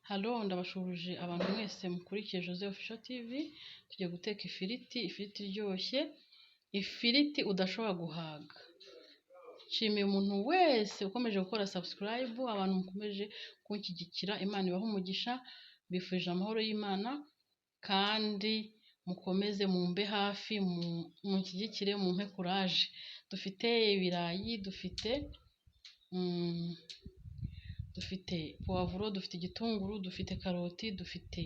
Halo, ndabashubuje abantu mwese mukurikiye Jose Official TV. Tugiye guteka ifiriti iryoshye, ifiriti udashobora guhaga. Nshimiye umuntu wese ukomeje gukora subscribe, abantu mukomeje kunshyigikira, Imana ibahe umugisha, bifuje amahoro y'Imana kandi mukomeze mumbe hafi, munshyigikire, mumpe courage. Dufite ibirayi, dufite poivro, dufite igitunguru, dufite karoti, dufite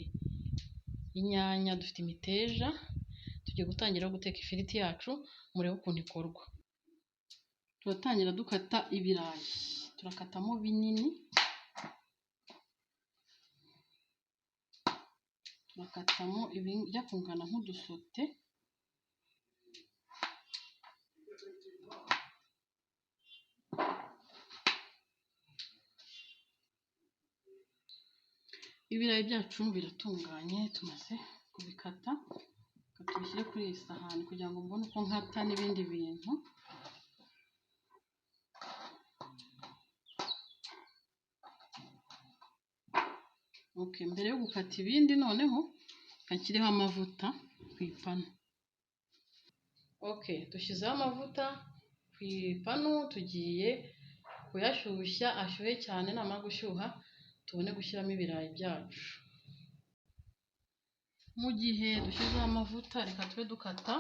inyanya, dufite imiteja. Tugiye gutangira guteka ifiriti yacu, murebe ukuntu ikorwa. Turatangira dukata ibirayi, turakatamo binini, turakatamo ibijya kungana nk'udusote. Ibirayi byacu biratunganye, tumaze kubikata, tubishyire kuri iyi sahani kugira ngo mbone uko nkata n'ibindi bintu. Mbere yo gukata ibindi noneho nshyireho amavuta ku ipanu. Dushyizeho amavuta ku ipanu, tugiye kuyashyushya, ashyuhe cyane, namara gushyuha tubone gushyiramo ibirayi byacu. Mu gihe dushyizeho amavuta, reka tube dukata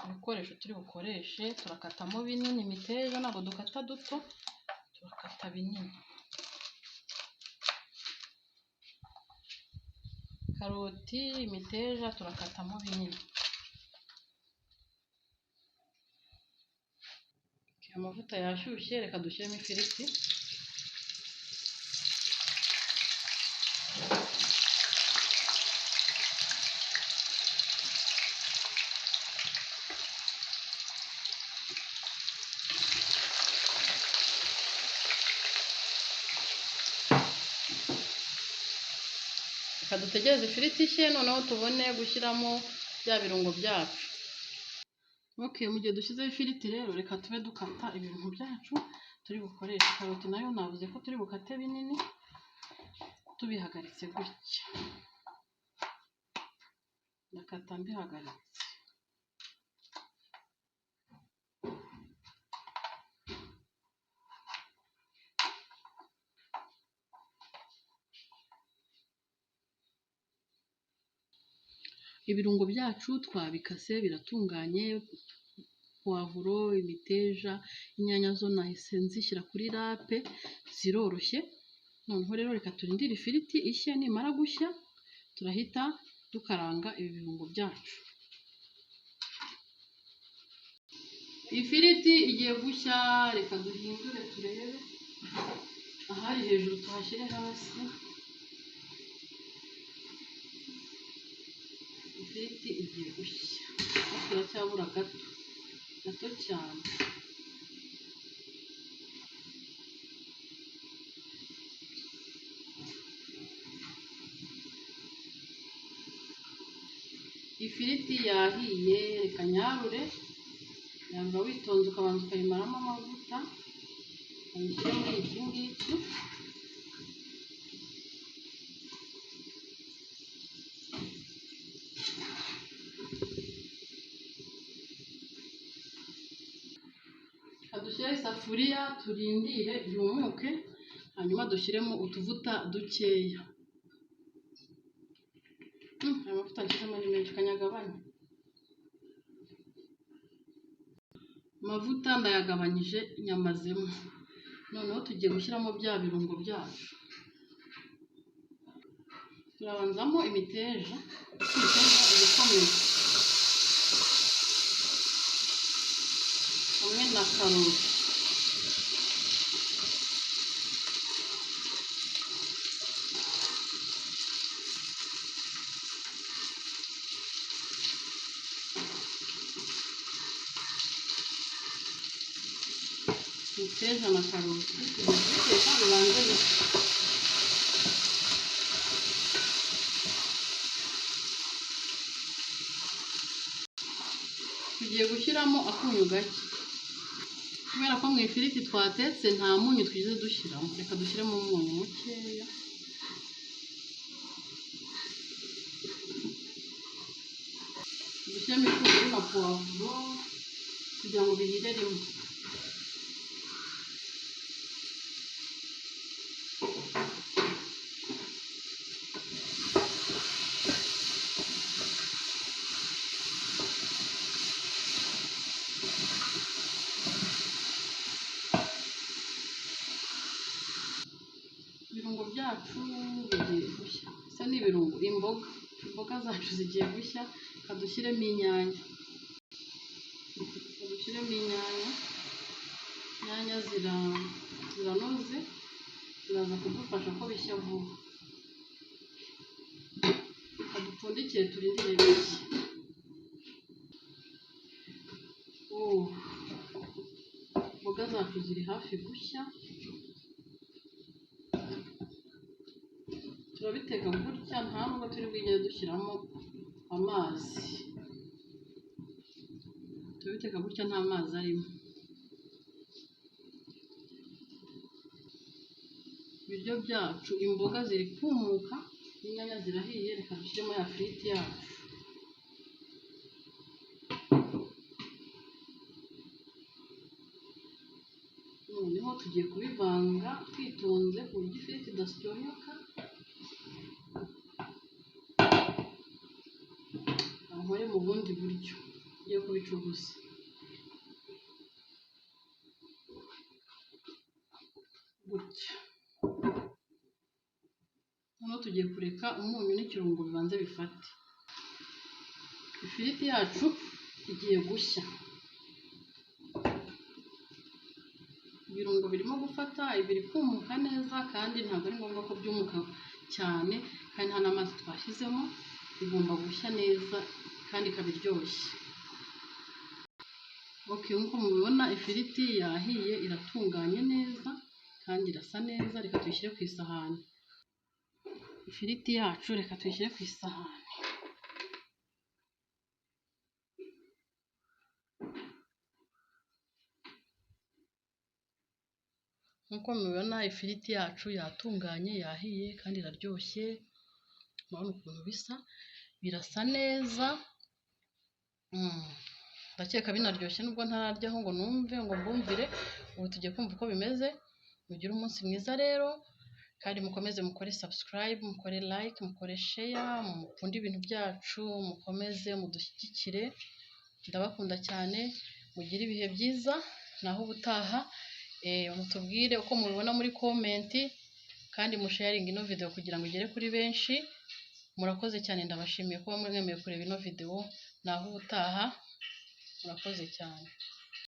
ibikoresho turi bukoreshe. Turakatamo binini imiteja, ntabwo dukata duto, turakata binini. Karoti, imiteja turakatamo binini. Amavuta yashyushye, reka dushyiremo ifiriti. Reka dutegereze ifiriti ishye, noneho tubone gushyiramo bya birungo byacu. Mu gihe dushyizeho ifiriti rero, reka tube dukata ibintu byacu turi bukoreshe. Karoti nayo navuze ko turi bukate binini, tubihagaritse gutya. Ndakata mbihagaritse. Ibirungo byacu twabikase biratunganye, poivro, imiteja, inyanya zo nahise nzishyira kuri rape, ziroroshye. Noneho rero reka turindire ifiriti ishye, nimara gushya turahita dukaranga ibi birungo byacu. Ifiriti igiye gushya, reka duhindure turebe, ahari hejuru tuhashyire hasi. Ifiriti igiye gushya, turacyabura gato cyane. Ifiriti yahiye, reka nyarure, nyarura witonze, ukabanza ukayimaramo amavuta, ukayishyira muri iki ngiki. Dushyire isafuriya, turindire yumuke, hanyuma dushyiremo utuvuta dukeya. Aya mavuta nshyizemo ni menshi, kanyagabanya. Amavuta ndayagabanyije, nyamazemo. Noneho tugiye gushyiramo bya birungo byacu. Turabanzamo imiteja, ibikomeye, hamwe na karoti. Imiteja na karoti tugiye kubiteka bibanze bishya. Tugiye gushyiramo akunyu gake, kubera ko mu ifiriti twatetse nta munyu twigeze dushyiramo. Reka dushyiremo umunyu mukeya. dushyiremo ibitunguru na puwavuro kugira ngo bihire rimwe. Ibirungo byacu bigiye gushya. Bisa n'ibirungo, imboga zacu zigiye gushya. Kadushyiremo inyanya. Inyanya ziranoze, ziraza kudufasha ko bishya vuba. Kadupfundikire turindire bishya. Imboga zacu ziri hafi gushya. Turabiteka gutya, nta nubwo turi bwigere dushyiramo amazi. Turabiteka gutya nta mazi arimo. Ibiryo byacu, imboga ziri kumuka, n'inyanya zirahiye. Reka dushyiremo ya firiti yacu. Noneho tugiye kubivanga twitonze ku buryo ifiriti idasyoyoka. Nkore mu bundi buryo ngiye kubicugusa. Gutya. Noneho tugiye kureka umunyu n'ikirungo bibanze bifate. Ifiriti yacu igiye gushya. Ibirungo birimo gufata, biri kumuka neza, kandi ntabwo ari ngombwa ko byumuka cyane, kandi nta n'amazi twashyizemo. Bigomba gushya neza kandi ikaba iryoshye. Nk'uko mubibona ifiriti yahiye, iratunganye neza kandi irasa neza. Reka tuyishyire ku isahani. Ifiriti yacu reka tuyishyire ku isahani. Nk'uko mubibona ifiriti yacu yatunganye, yahiye kandi iraryoshye. Murabona ukuntu bisa, birasa neza. Ndakeka binaryoshye nubwo ntararyaho ngo numve, ngo mbumvire. Ubu tugiye kumva uko bimeze. Mugire umunsi mwiza rero, kandi mukomeze mukore subscribe, mukore like, mukore share, mukunde ibintu byacu, mukomeze mudushyigikire. Ndabakunda cyane, mugire ibihe byiza. Naho ubutaha mutubwire uko mubibona muri comment, kandi musharing ino video kugira ngo igere kuri benshi. Murakoze cyane, ndabashimiye kuba mwemeye kureba ino video. Naho ubutaha, murakoze cyane.